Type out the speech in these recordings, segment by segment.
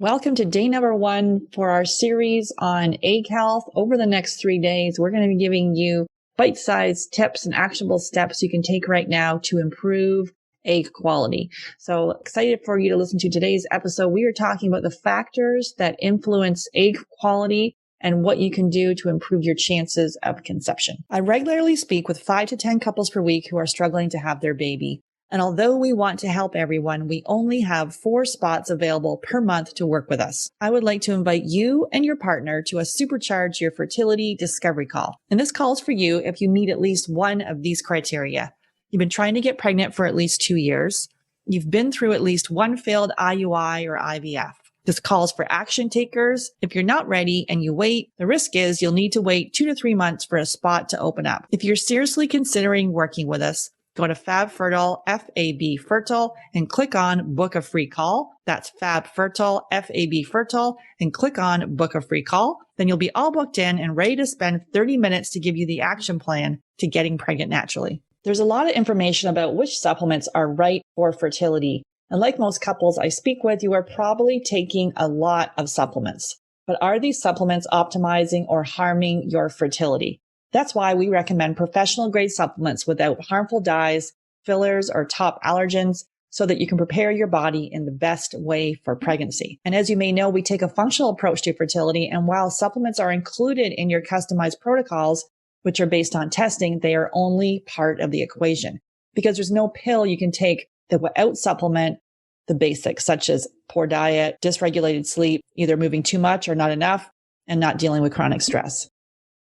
Welcome to day number 1 for our series on egg health. Over the next 3 days, we're going to be giving you bite-sized tips and actionable steps you can take right now to improve egg quality. So excited for you to listen to today's episode. We are talking about the factors that influence egg quality and what you can do to improve your chances of conception. I regularly speak with 5 to 10 couples per week who are struggling to have their baby. And although we want to help everyone, we only have 4 spots available per month to work with us. I would like to invite you and your partner to a Supercharge Your Fertility Discovery Call. And this call is for you if you meet at least one of these criteria. You've been trying to get pregnant for at least 2 years. You've been through at least one failed IUI or IVF. This call is for action takers. If you're not ready and you wait, the risk is you'll need to wait 2 to 3 months for a spot to open up. If you're seriously considering working with us, go to FabFertile, F-A-B Fertile, and click on Book a Free Call. That's FabFertile, F-A-B Fertile, and click on Book a Free Call. Then you'll be all booked in and ready to spend 30 minutes to give you the action plan to getting pregnant naturally. There's a lot of information about which supplements are right for fertility. And like most couples I speak with, you are probably taking a lot of supplements. But are these supplements optimizing or harming your fertility? That's why we recommend professional grade supplements without harmful dyes, fillers, or top allergens so that you can prepare your body in the best way for pregnancy. And as you may know, we take a functional approach to fertility. And while supplements are included in your customized protocols, which are based on testing, they are only part of the equation because there's no pill you can take that will out-supplement the basics, such as poor diet, dysregulated sleep, either moving too much or not enough, and not dealing with chronic stress.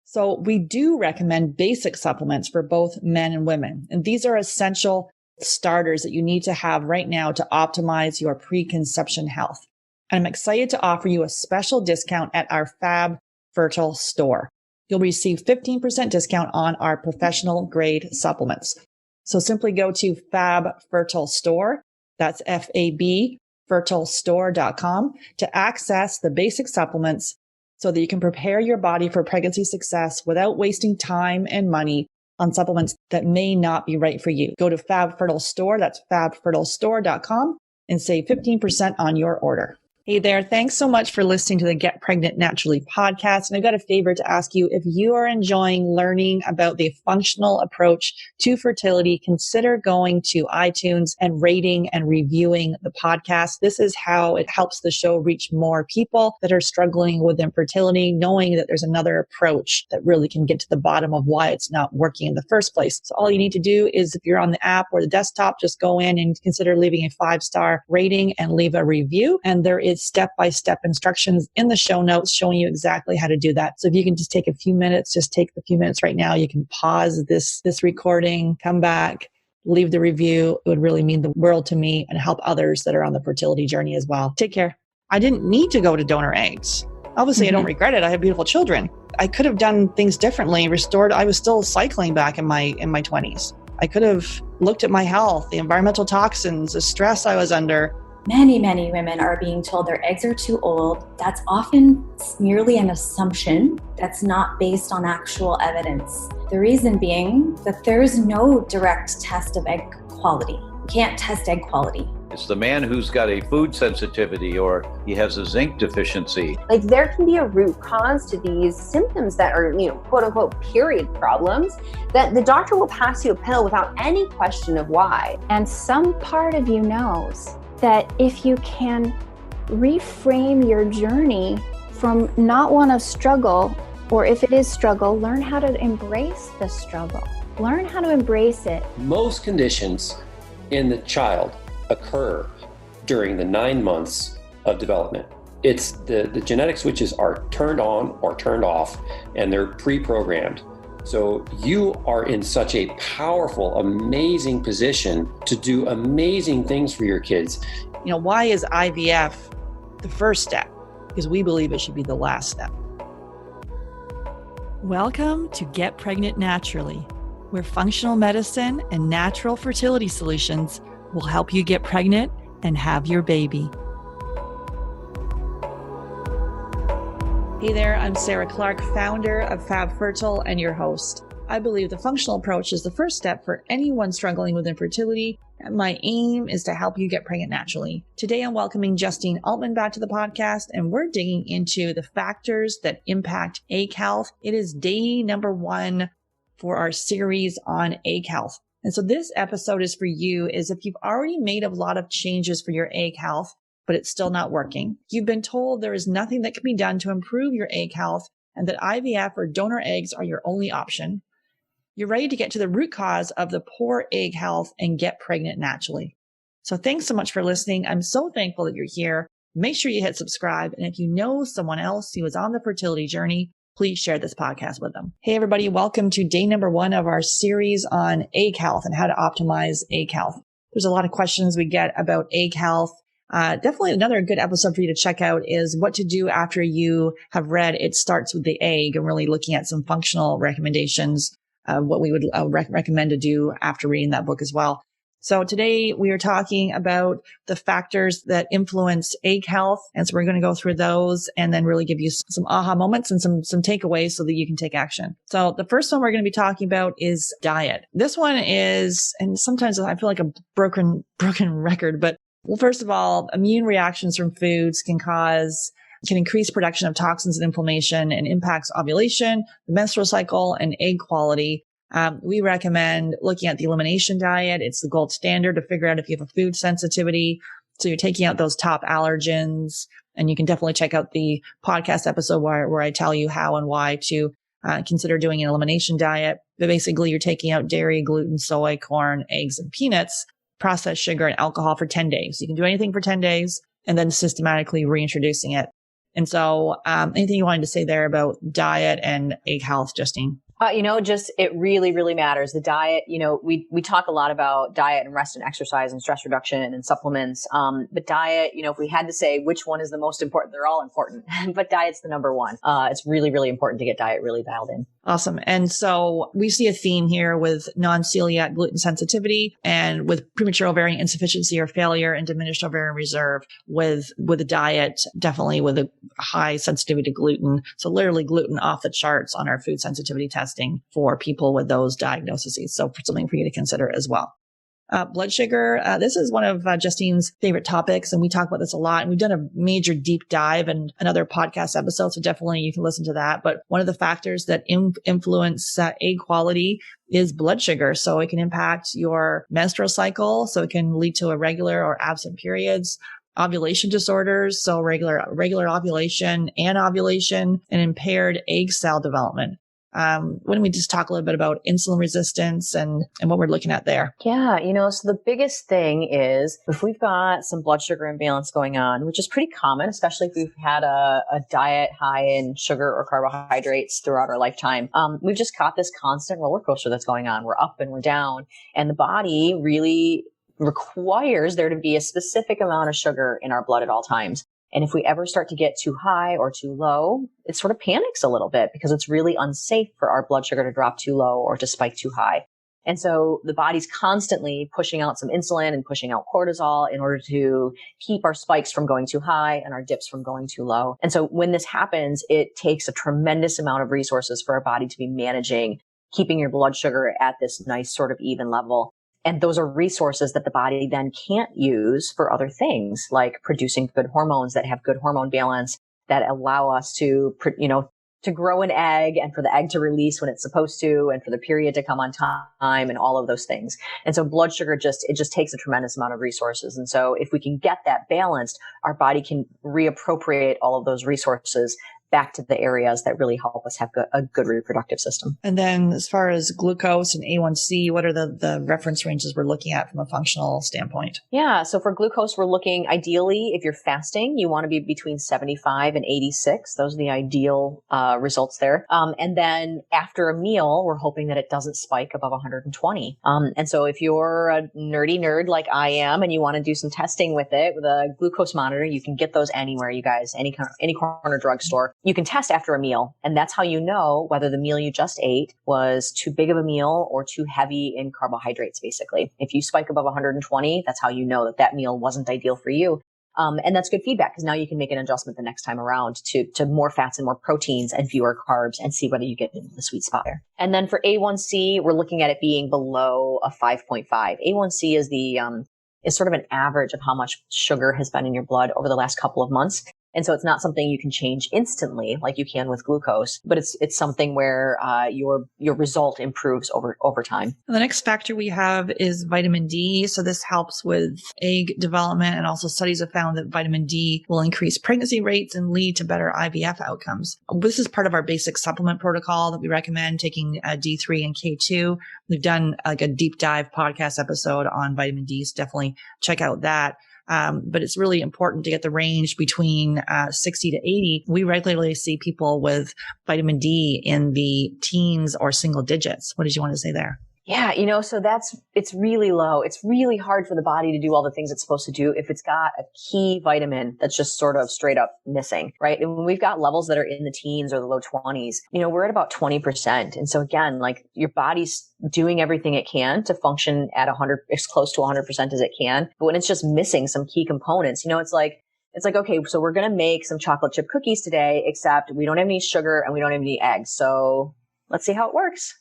So we do recommend basic supplements for both men and women. And these are essential starters that you need to have right now to optimize your preconception health. And I'm excited to offer you a special discount at our Fab Fertile store. You'll receive 15% discount on our professional grade supplements. So simply go to Fab Fertile Store. That's F-A-B fertilestore.com to access the basic supplements so that you can prepare your body for pregnancy success without wasting time and money on supplements that may not be right for you. Go to Fab Fertile Store, that's fabfertilestore.com, and save 15% on your order. Hey there, thanks so much for listening to the Get Pregnant Naturally podcast. And I've got a favor to ask you. If you are enjoying learning about the functional approach to fertility, consider going to iTunes and rating and reviewing the podcast. This is how it helps the show reach more people that are struggling with infertility, knowing that there's another approach that really can get to the bottom of why it's not working in the first place. So all you need to do is, if you're on the app or the desktop, just go in and consider leaving a 5-star rating and leave a review. And there is step-by-step instructions in the show notes showing you exactly how to do that. So if you can just take a few minutes, just take the few minutes right now. You can pause this recording, come back, leave the review. It would really mean the world to me and help others that are on the fertility journey as well. Take care. I didn't need to go to donor eggs. Obviously, I don't regret it. I have beautiful children. I could have done things differently, restored. I was still cycling back in my 20s. I could have looked at my health, the environmental toxins, the stress I was under. Many women are being told their eggs are too old. That's often merely an assumption that's not based on actual evidence. The reason being that there is no direct test of egg quality. You can't test egg quality. It's the man who's got a food sensitivity or he has a zinc deficiency. Like, there can be a root cause to these symptoms that are, quote unquote, period problems, that the doctor will pass you a pill without any question of why. And some part of you knows that if you can reframe your journey from not one of struggle, or if it is struggle, learn how to embrace the struggle. Learn how to embrace it. Most conditions in the child occur during the 9 months of development. It's the genetic switches are turned on or turned off, and they're pre-programmed. So you are in such a powerful, amazing position to do amazing things for your kids. Why is IVF the first step? Because we believe it should be the last step. Welcome to Get Pregnant Naturally, where functional medicine and natural fertility solutions will help you get pregnant and have your baby. Hey there, I'm Sarah Clark, founder of Fab Fertile and your host. I believe the functional approach is the first step for anyone struggling with infertility My aim is to help you get pregnant naturally. Today, I'm welcoming Justine Altman back to the podcast, and we're digging into the factors that impact egg health. It is day number 1 for our series on egg health. And so this episode is for you is if you've already made a lot of changes for your egg health, but it's still not working. You've been told there is nothing that can be done to improve your egg health and that IVF or donor eggs are your only option. You're ready to get to the root cause of the poor egg health and get pregnant naturally. So thanks so much for listening. I'm so thankful that you're here. Make sure you hit subscribe. And if you know someone else who is on the fertility journey, please share this podcast with them. Hey, everybody. Welcome to day number 1 of our series on egg health and how to optimize egg health. There's a lot of questions we get about egg health. Definitely another good episode for you to check out is what to do after you have read It Starts with the Egg and really looking at some functional recommendations. What we would recommend to do after reading that book as well. So today we are talking about the factors that influence egg health. And so we're going to go through those and then really give you some aha moments and some takeaways so that you can take action. So the first one we're going to be talking about is diet. This one is, and sometimes I feel like a broken record, but well, first of all, immune reactions from foods can increase production of toxins and inflammation and impacts ovulation, the menstrual cycle, and egg quality. We recommend looking at the elimination diet. It's the gold standard to figure out if you have a food sensitivity. So you're taking out those top allergens. And you can definitely check out the podcast episode where I tell you how and why to consider doing an elimination diet. But basically, you're taking out dairy, gluten, soy, corn, eggs, and peanuts, processed sugar, and alcohol for 10 days. You can do anything for 10 days and then systematically reintroducing it. And so anything you wanted to say there about diet and egg health, Justine? It really, really matters. The diet, we talk a lot about diet and rest and exercise and stress reduction and supplements. But diet, if we had to say which one is the most important, they're all important, but diet's the number one. It's really, really important to get diet really dialed in. Awesome. And so we see a theme here with non-celiac gluten sensitivity and with premature ovarian insufficiency or failure and diminished ovarian reserve with a diet, definitely with a high sensitivity to gluten. So literally gluten off the charts on our food sensitivity testing for people with those diagnoses. So something for you to consider as well. Blood sugar. This is one of Justine's favorite topics, and we talk about this a lot. And we've done a major deep dive in another podcast episode, so definitely you can listen to that. But one of the factors that influence egg quality is blood sugar. So it can impact your menstrual cycle. So it can lead to irregular or absent periods. Ovulation disorders, so regular ovulation and ovulation, and impaired egg cell development. Why don't we just talk a little bit about insulin resistance and what we're looking at there? Yeah, so the biggest thing is if we've got some blood sugar imbalance going on, which is pretty common, especially if we've had a diet high in sugar or carbohydrates throughout our lifetime, we've just got this constant roller coaster that's going on. We're up and we're down, and the body really requires there to be a specific amount of sugar in our blood at all times. And if we ever start to get too high or too low, it sort of panics a little bit because it's really unsafe for our blood sugar to drop too low or to spike too high. And so the body's constantly pushing out some insulin and pushing out cortisol in order to keep our spikes from going too high and our dips from going too low. And so when this happens, it takes a tremendous amount of resources for our body to be managing, keeping your blood sugar at this nice sort of even level. And those are resources that the body then can't use for other things like producing good hormones that have good hormone balance that allow us to grow an egg and for the egg to release when it's supposed to and for the period to come on time and all of those things. And so blood sugar just takes a tremendous amount of resources. And so if we can get that balanced, our body can reappropriate all of those resources back to the areas that really help us have a good reproductive system. And then as far as glucose and A1C, what are the reference ranges we're looking at from a functional standpoint? Yeah. So for glucose, we're looking ideally, if you're fasting, you want to be between 75 and 86. Those are the ideal results there. And then after a meal, we're hoping that it doesn't spike above 120. And so if you're a nerdy nerd like I am and you want to do some testing with it, with a glucose monitor, you can get those anywhere, you guys, any corner drugstore. You can test after a meal, and that's how you know whether the meal you just ate was too big of a meal or too heavy in carbohydrates, basically. If you spike above 120, that's how you know that meal wasn't ideal for you. And that's good feedback because now you can make an adjustment the next time around to more fats and more proteins and fewer carbs and see whether you get into the sweet spot there. And then for A1C, we're looking at it being below a 5.5. A1C is sort of an average of how much sugar has been in your blood over the last couple of months. And so it's not something you can change instantly like you can with glucose, but it's something where your result improves over time. The next factor we have is vitamin D. So this helps with egg development, and also studies have found that vitamin D will increase pregnancy rates and lead to better IVF outcomes. This is part of our basic supplement protocol that we recommend, taking D3 and K2. We've done like a deep dive podcast episode on vitamin D, so definitely check out that. But it's really important to get the range between 60 to 80. We regularly see people with vitamin D in the teens or single digits. What did you want to say there? Yeah, so it's really low. It's really hard for the body to do all the things it's supposed to do if it's got a key vitamin that's just sort of straight up missing, right? And when we've got levels that are in the teens or the low 20s, we're at about 20%. And so again, like your body's doing everything it can to function at 100, as close to 100% as it can. But when it's just missing some key components, it's like, okay, so we're going to make some chocolate chip cookies today, except we don't have any sugar and we don't have any eggs. So let's see how it works.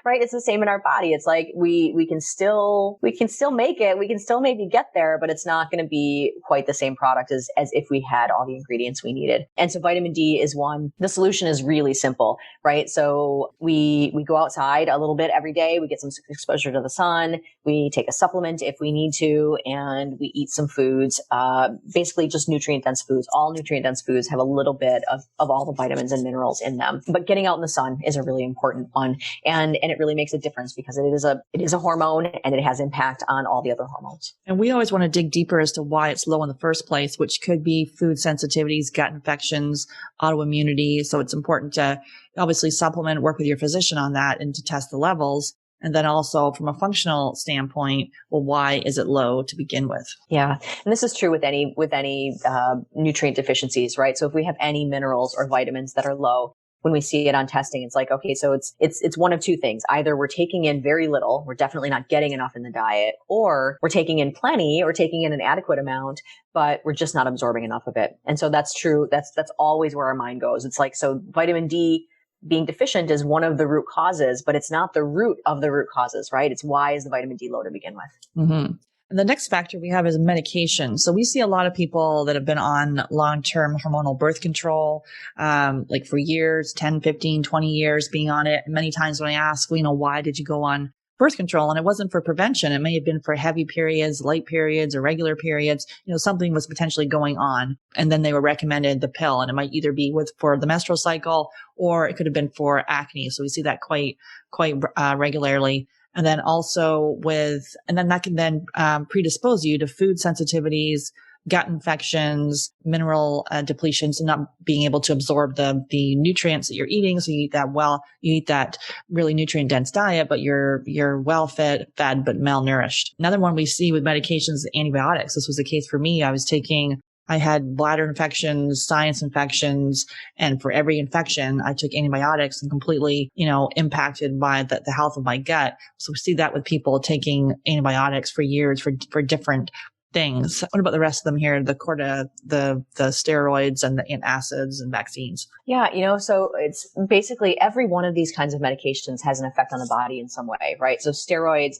Right? It's the same in our body. It's like we can still make it. We can still maybe get there, but it's not going to be quite the same product as if we had all the ingredients we needed. And so vitamin D is one. The solution is really simple, right? So we go outside a little bit every day. We get some exposure to the sun. We take a supplement if we need to, and we eat some foods, basically just nutrient-dense foods. All nutrient-dense foods have a little bit of all the vitamins and minerals in them. But getting out in the sun is a really important one. And it really makes a difference because it is a hormone and it has impact on all the other hormones. And we always want to dig deeper as to why it's low in the first place, which could be food sensitivities, gut infections, autoimmunity. So it's important to obviously supplement, work with your physician on that and to test the levels. And then also from a functional standpoint, well, why is it low to begin with? Yeah. And this is true with any nutrient deficiencies, right? So if we have any minerals or vitamins that are low, when we see it on testing, it's like, okay, so it's one of two things. Either we're taking in very little, we're definitely not getting enough in the diet, or we're taking in plenty or taking in an adequate amount, but we're just not absorbing enough of it. And so that's true. That's always where our mind goes. It's like, so vitamin D being deficient is one of the root causes, but it's not the root of the root causes, right? It's why is the vitamin D low to begin with. Mm-hmm. And the next factor we have is medication. So we see a lot of people that have been on long-term hormonal birth control, like for years, 10, 15, 20 years being on it. And many times when I ask, why did you go on birth control? And it wasn't for prevention. It may have been for heavy periods, light periods, or regular periods. Something was potentially going on. And then they were recommended the pill. And it might either be for the menstrual cycle, or it could have been for acne. So we see that quite regularly. And then also and then that can then predispose you to food sensitivities, gut infections, mineral depletions, and not being able to absorb the nutrients that you're eating. So you eat that really nutrient dense diet, but you're well fed but malnourished. Another one we see with medications is antibiotics. This was the case for me. I had bladder infections, sinus infections, and for every infection, I took antibiotics and completely, impacted by the health of my gut. So we see that with people taking antibiotics for years for different things. What about the rest of them here? The steroids and the antacids and vaccines. Yeah, so it's basically every one of these kinds of medications has an effect on the body in some way, right? So steroids,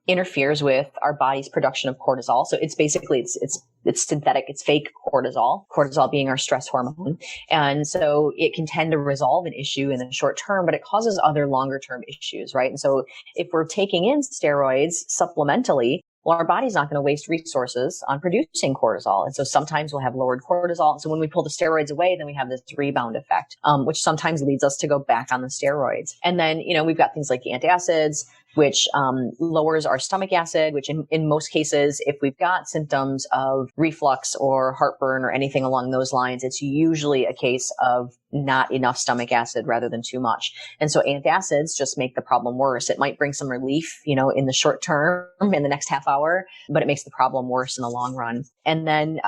interferes with our body's production of cortisol. So it's basically, it's synthetic, it's fake cortisol being our stress hormone. And so it can tend to resolve an issue in the short term, but it causes other longer term issues, right? And so if we're taking in steroids supplementally, well, our body's not going to waste resources on producing cortisol. And so sometimes we'll have lowered cortisol. And so when we pull the steroids away, then we have this rebound effect, which sometimes leads us to go back on the steroids. And then, we've got things like antacids, which lowers our stomach acid, which in most cases, if we've got symptoms of reflux or heartburn or anything along those lines, it's usually a case of not enough stomach acid rather than too much. And so antacids just make the problem worse. It might bring some relief, in the short term, in the next half hour, but it makes the problem worse in the long run. And then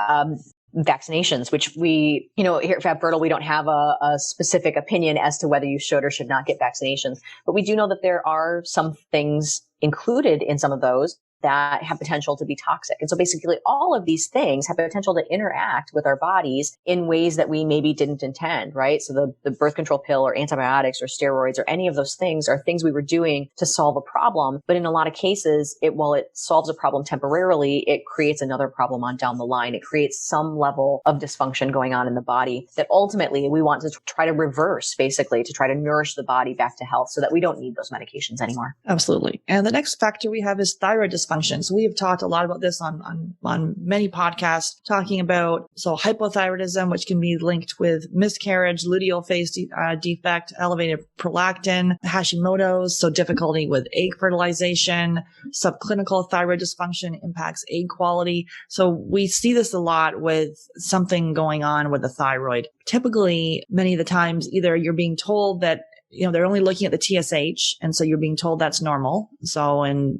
vaccinations, which we, here at Fat Fertile, we don't have a specific opinion as to whether you should or should not get vaccinations. But we do know that there are some things included in some of those that have potential to be toxic. And so basically all of these things have potential to interact with our bodies in ways that we maybe didn't intend, right? So the birth control pill or antibiotics or steroids or any of those things are things we were doing to solve a problem. But in a lot of cases, while it solves a problem temporarily, it creates another problem on down the line. It creates some level of dysfunction going on in the body that ultimately we want to try to reverse, basically, to try to nourish the body back to health so that we don't need those medications anymore. Absolutely. And the next factor we have is thyroid dysfunction. So we have talked a lot about this on many podcasts, talking about hypothyroidism, which can be linked with miscarriage, luteal phase defect, elevated prolactin, Hashimoto's, so difficulty with egg fertilization, subclinical thyroid dysfunction impacts egg quality. So we see this a lot with something going on with the thyroid. Typically, many of the times, either you're being told that they're only looking at the TSH. And so you're being told that's normal. So in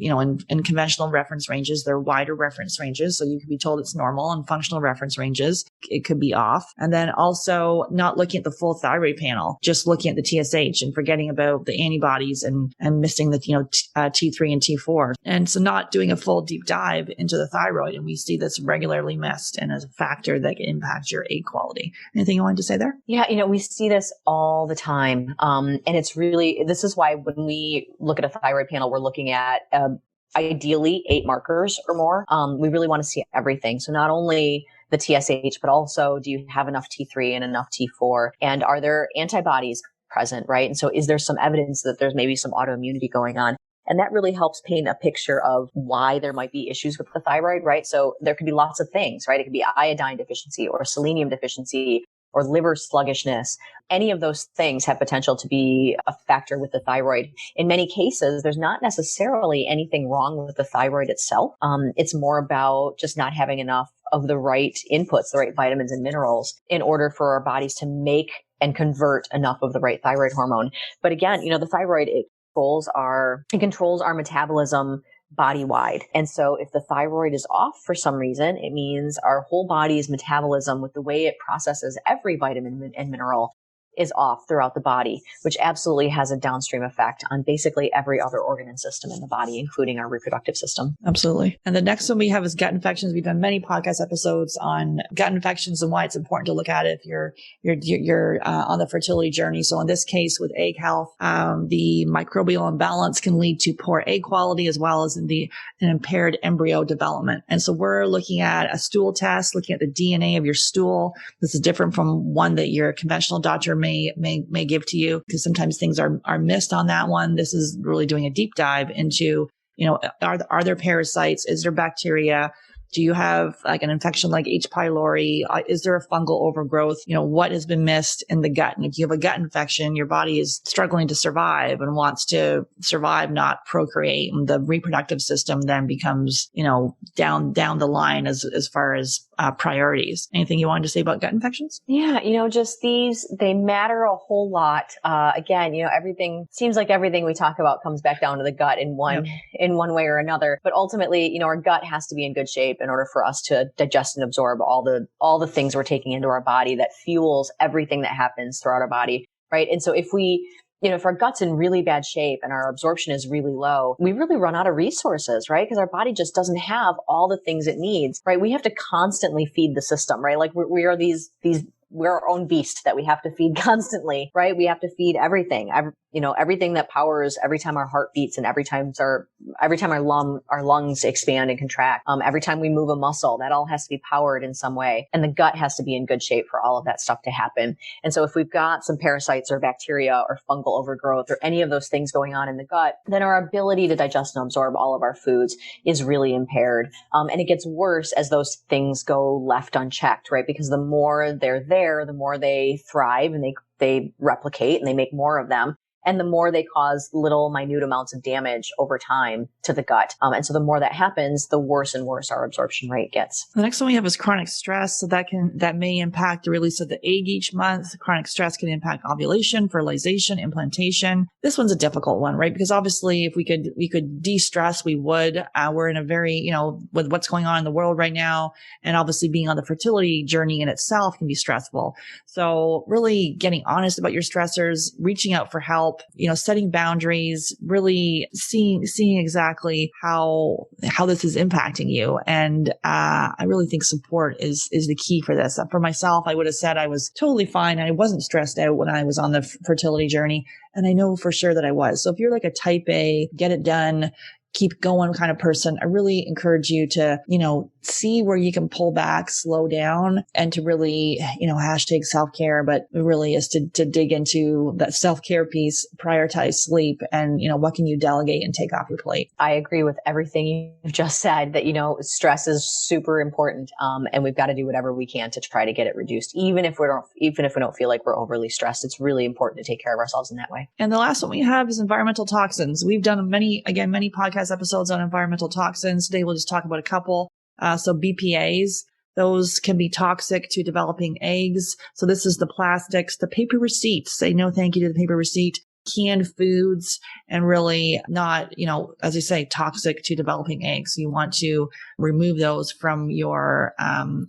conventional reference ranges, there are wider reference ranges. So you could be told it's normal. And functional reference ranges, it could be off. And then also not looking at the full thyroid panel, just looking at the TSH and forgetting about the antibodies and missing the, T3 and T4. And so not doing a full deep dive into the thyroid. And we see this regularly missed and as a factor that can impact your egg quality. Anything you wanted to say there? Yeah, we see this all the time. And it's really, this is why when we look at a thyroid panel, we're looking at ideally 8 markers or more. We really want to see everything. So not only the TSH, but also do you have enough T3 and enough T4? And are there antibodies present, right? And so is there some evidence that there's maybe some autoimmunity going on? And that really helps paint a picture of why there might be issues with the thyroid, right? So there could be lots of things, right? It could be iodine deficiency or selenium deficiency or liver sluggishness. Any of those things have potential to be a factor with the thyroid. In many cases, there's not necessarily anything wrong with the thyroid itself. It's more about just not having enough of the right inputs, the right vitamins and minerals in order for our bodies to make and convert enough of the right thyroid hormone. But again, the thyroid, it controls our metabolism body-wide. And so if the thyroid is off for some reason, it means our whole body's metabolism with the way it processes every vitamin and mineral is off throughout the body, which absolutely has a downstream effect on basically every other organ and system in the body, including our reproductive system. Absolutely. And the next one we have is gut infections. We've done many podcast episodes on gut infections and why it's important to look at it if you're on the fertility journey. So in this case with egg health, the microbial imbalance can lead to poor egg quality as well as an impaired embryo development. And so we're looking at a stool test, looking at the DNA of your stool. This is different from one that your conventional doctor may give to you because sometimes things are missed on that one. This is really doing a deep dive into, are there parasites? Is there bacteria? Do you have like an infection like H. pylori? Is there a fungal overgrowth? What has been missed in the gut? And if you have a gut infection, your body is struggling to survive and wants to survive, not procreate. And the reproductive system then becomes, down the line as far as priorities. Anything you wanted to say about gut infections? Yeah, just they matter a whole lot. Again, everything seems like everything we talk about comes back down to the gut in one way or another. But ultimately, our gut has to be in good shape in order for us to digest and absorb all the things we're taking into our body that fuels everything that happens throughout our body, right? And so if our gut's in really bad shape and our absorption is really low, we really run out of resources, right? Because our body just doesn't have all the things it needs, right? We have to constantly feed the system, right? Like we're our own beast that we have to feed constantly, right? We have to feed everything, everything that powers every time our heart beats and every time our lungs expand and contract, every time we move a muscle, that all has to be powered in some way. And the gut has to be in good shape for all of that stuff to happen. And so if we've got some parasites or bacteria or fungal overgrowth or any of those things going on in the gut, then our ability to digest and absorb all of our foods is really impaired. And it gets worse as those things go left unchecked, right? Because the more they're there, the more they thrive and they replicate and they make more of them. And the more they cause little minute amounts of damage over time to the gut. And so the more that happens, the worse and worse our absorption rate gets. The next one we have is chronic stress. So that may impact the release of the egg each month. Chronic stress can impact ovulation, fertilization, implantation. This one's a difficult one, right? Because obviously if we could de-stress, we would. We're in a very, with what's going on in the world right now. And obviously being on the fertility journey in itself can be stressful. So really getting honest about your stressors, reaching out for help, help, setting boundaries, really seeing exactly how this is impacting you. And I really think support is the key for this. For myself, I would have said I was totally fine. I wasn't stressed out when I was on the fertility journey. And I know for sure that I was. So if you're like a type A, get it done, keep going kind of person, I really encourage you to, see where you can pull back, slow down, and to really, hashtag self-care, but it really is to dig into that self-care piece, prioritize sleep, and, what can you delegate and take off your plate? I agree with everything you've just said that, stress is super important. And we've got to do whatever we can to try to get it reduced. Even if we don't feel like we're overly stressed, it's really important to take care of ourselves in that way. And the last one we have is environmental toxins. We've done many podcast episodes on environmental toxins. Today we'll just talk about a couple. So BPAs, those can be toxic to developing eggs. So this is the plastics, the paper receipts. Say no thank you to the paper receipt, canned foods, and really not, as I say, toxic to developing eggs. You want to remove those from your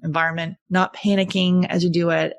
environment, not panicking as you do it,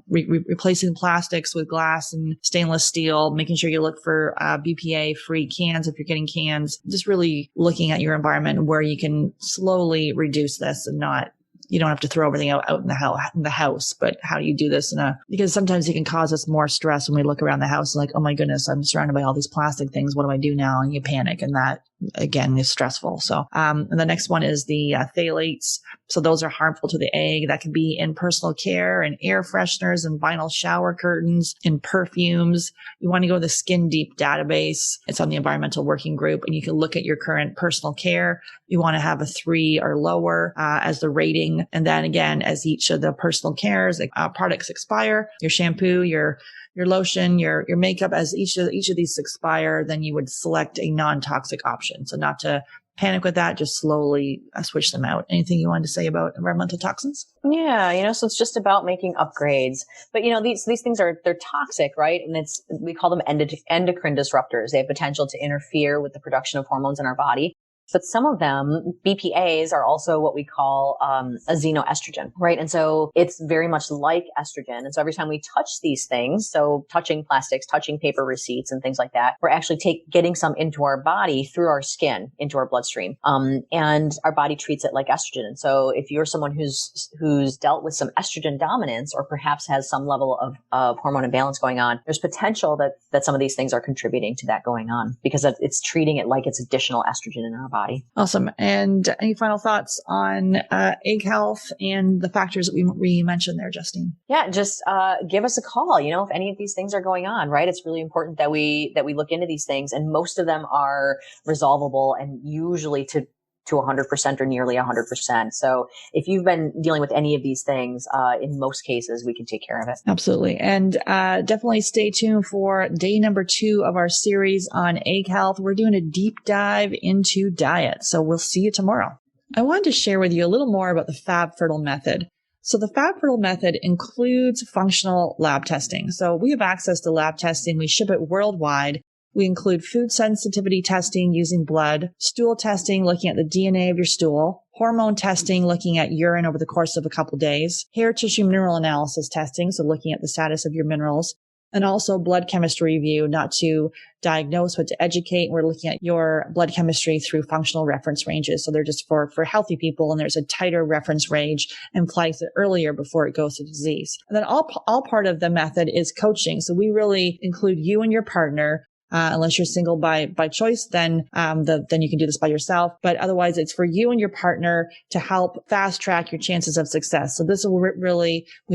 replacing plastics with glass and stainless steel, making sure you look for BPA-free cans if you're getting cans, just really looking at your environment and where you can slowly reduce this and not, you don't have to throw everything out in the house, but how do you do this because sometimes it can cause us more stress when we look around the house like, oh my goodness, I'm surrounded by all these plastic things. What do I do now? And you panic, and that again is stressful. So, and the next one is the phthalates. So those are harmful to the egg. That can be in personal care and air fresheners and vinyl shower curtains, in perfumes. You want to go to the Skin Deep database. It's on the Environmental Working Group, and you can look at your current personal care. You want to have a 3 or lower as the rating. And then again, as each of the personal cares products expire, your shampoo, your lotion, your makeup, as each of these expire, then you would select a non-toxic option. So not to panic with that, just slowly switch them out. Anything you wanted to say about environmental toxins? Yeah, so it's just about making upgrades. But, these things they're toxic, right? And we call them endocrine disruptors. They have potential to interfere with the production of hormones in our body. But some of them, BPAs, are also what we call a xenoestrogen, right? And so it's very much like estrogen. And so every time we touch these things, so touching plastics, touching paper receipts and things like that, we're actually getting some into our body through our skin, into our bloodstream. And our body treats it like estrogen. And so if you're someone who's dealt with some estrogen dominance, or perhaps has some level of hormone imbalance going on, there's potential that some of these things are contributing to that going on, because it's treating it like it's additional estrogen in our body. Awesome. And any final thoughts on egg health and the factors that we mentioned there, Justine? Yeah, just give us a call. If any of these things are going on, right? It's really important that we look into these things, and most of them are resolvable, and usually to 100% or nearly 100%. So if you've been dealing with any of these things, in most cases, we can take care of it. Absolutely. And definitely stay tuned for day number 2 of our series on egg health. We're doing a deep dive into diet. So we'll see you tomorrow. I wanted to share with you a little more about the FabFertile method. So the FabFertile method includes functional lab testing. So we have access to lab testing. We ship it worldwide. We include food sensitivity testing using blood, stool testing looking at the DNA of your stool, hormone testing looking at urine over the course of a couple days, hair tissue mineral analysis testing, so looking at the status of your minerals, and also blood chemistry review, not to diagnose, but to educate. We're looking at your blood chemistry through functional reference ranges. So they're just for healthy people, and there's a tighter reference range and flags it earlier before it goes to disease. And then all part of the method is coaching. So we really include you and your partner. Unless you're single by choice, then you can do this by yourself. But otherwise, it's for you and your partner to help fast track your chances of success. So this will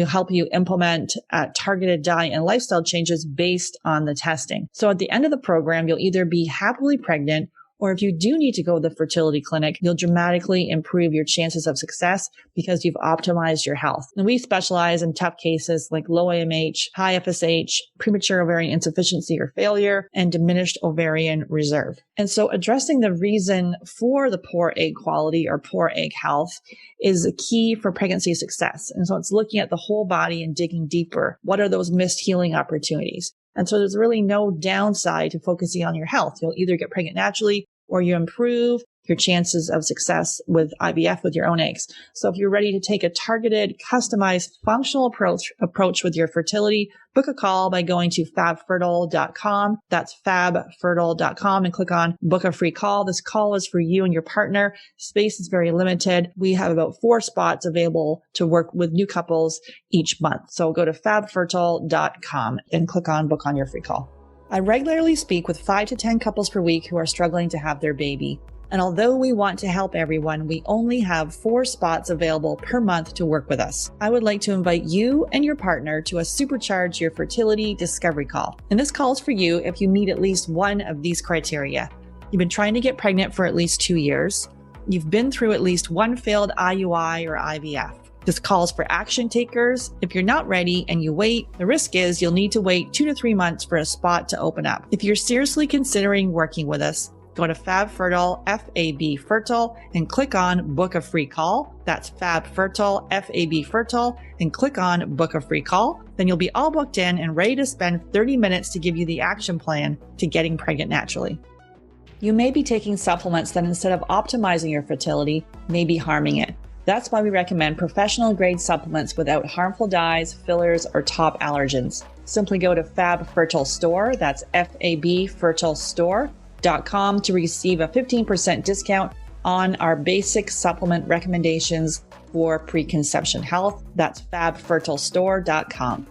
help you implement targeted diet and lifestyle changes based on the testing. So at the end of the program, you'll either be happily pregnant, or if you do need to go to the fertility clinic, you'll dramatically improve your chances of success because you've optimized your health. And we specialize in tough cases like low AMH, high FSH, premature ovarian insufficiency or failure, and diminished ovarian reserve. And so addressing the reason for the poor egg quality or poor egg health is a key for pregnancy success. And so it's looking at the whole body and digging deeper. What are those missed healing opportunities? And so there's really no downside to focusing on your health. You'll either get pregnant naturally, or you improve your chances of success with IVF with your own eggs. So if you're ready to take a targeted, customized, functional approach with your fertility, book a call by going to fabfertile.com. That's fabfertile.com and click on book a free call. This call is for you and your partner. Space is very limited. We have about 4 spots available to work with new couples each month. So go to fabfertile.com and click on book on your free call. I regularly speak with 5 to 10 couples per week who are struggling to have their baby. And although we want to help everyone, we only have 4 spots available per month to work with us. I would like to invite you and your partner to a Supercharge Your Fertility Discovery Call. And this call is for you if you meet at least one of these criteria. You've been trying to get pregnant for at least 2 years. You've been through at least one failed IUI or IVF. This calls for action takers. If you're not ready and you wait, the risk is you'll need to wait 2 to 3 months for a spot to open up. If you're seriously considering working with us, go to FabFertile, F-A-B Fertile, and click on Book a Free Call. That's FabFertile, F-A-B Fertile, and click on Book a Free Call. Then you'll be all booked in and ready to spend 30 minutes to give you the action plan to getting pregnant naturally. You may be taking supplements that instead of optimizing your fertility, may be harming it. That's why we recommend professional-grade supplements without harmful dyes, fillers, or top allergens. Simply go to Fab Fertile Store, that's F-A-B Fertile Store.com to receive a 15% discount on our basic supplement recommendations for preconception health. That's fabfertilestore.com.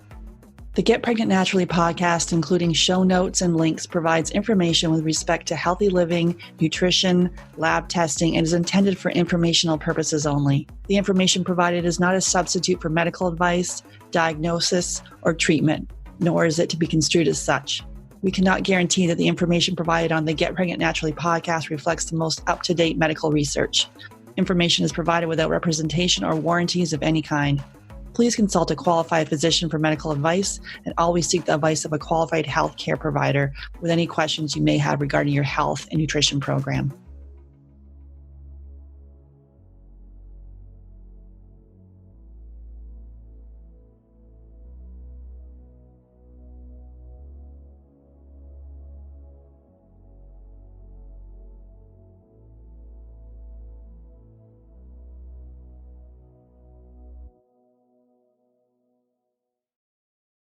The Get Pregnant Naturally podcast, including show notes and links, provides information with respect to healthy living, nutrition, lab testing, and is intended for informational purposes only. The information provided is not a substitute for medical advice, diagnosis, or treatment, nor is it to be construed as such. We cannot guarantee that the information provided on the Get Pregnant Naturally podcast reflects the most up-to-date medical research. Information is provided without representation or warranties of any kind. Please consult a qualified physician for medical advice and always seek the advice of a qualified healthcare provider with any questions you may have regarding your health and nutrition program.